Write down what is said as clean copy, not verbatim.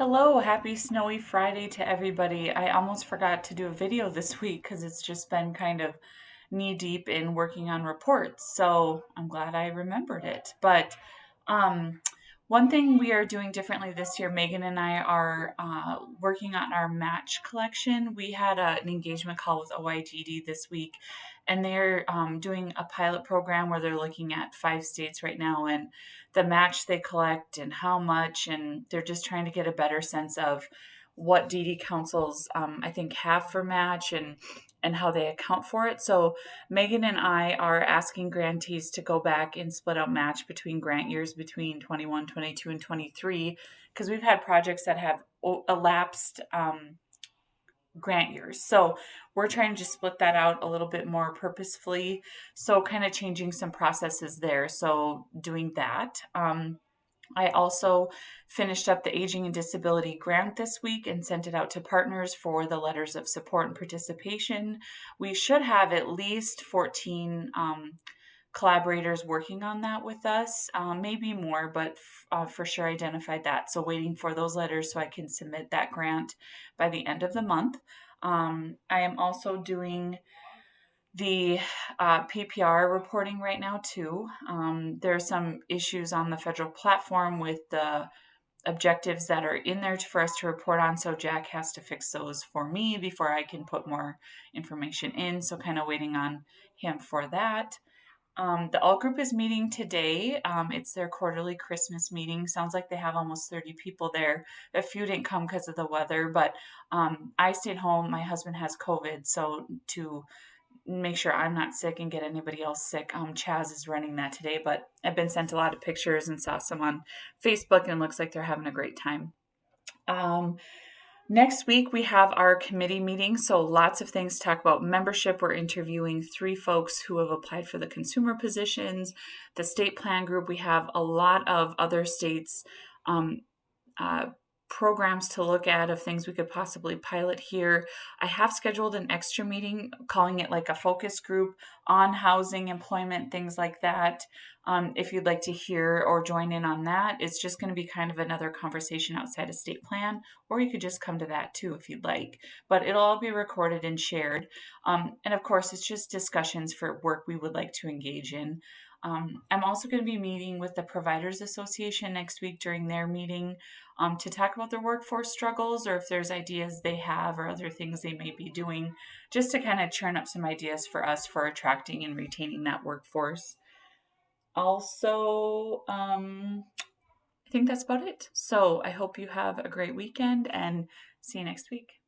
Hello, happy snowy Friday to everybody. I almost forgot to do a video this week because it's just been kind of knee deep in working on reports. So I'm glad I remembered it. But um, one thing we are doing differently this year, Megan and I are working on our match collection. We had an engagement call with OIGD this week, and they're doing a pilot program where they're looking at 5 states right now and the match they collect and how much, and they're just trying to get a better sense of what DD councils I think have for match and how they account for it. So Megan and I are asking grantees to go back and split out match between grant years between 21, 22, and 23 because we've had projects that have elapsed grant years. So we're trying to split that out a little bit more purposefully. So kind of changing some processes there. So doing that. I also finished up the Aging and Disability grant this week and sent it out to partners for the letters of support and participation. We should have at least 14 collaborators working on that with us, maybe more, but for sure identified that. So waiting for those letters so I can submit that grant by the end of the month. I am also doing the PPR reporting right now too. There are some issues on the federal platform with the objectives that are in there for us to report on. So Jack has to fix those for me before I can put more information in. So kind of waiting on him for that. The All Group is meeting today. It's their quarterly Christmas meeting. Sounds like they have almost 30 people there. A few didn't come because of the weather, but I stayed home. My husband has COVID, so to make sure I'm not sick and get anybody else sick. Chaz is running that today, but I've been sent a lot of pictures and saw some on Facebook, and it looks like they're having a great time. Um, Next week, we have our committee meeting. So, lots of things to talk about membership. We're interviewing 3 folks who have applied for the consumer positions. The state plan group, we have a lot of other states' um, uh, programs to look at of things we could possibly pilot here. I have scheduled an extra meeting, calling it like a focus group on housing, employment, things like that. If you'd like to hear or join in on that, it's just going to be kind of another conversation outside of state plan, or you could just come to that too if you'd like. But it'll all be recorded and shared. And of course, it's just discussions for work we would like to engage in. I'm also going to be meeting with the Providers Association next week during their meeting to talk about their workforce struggles or if there's ideas they have or other things they may be doing, just to kind of churn up some ideas for us for attracting and retaining that workforce. Also, I think that's about it. So I hope you have a great weekend and see you next week.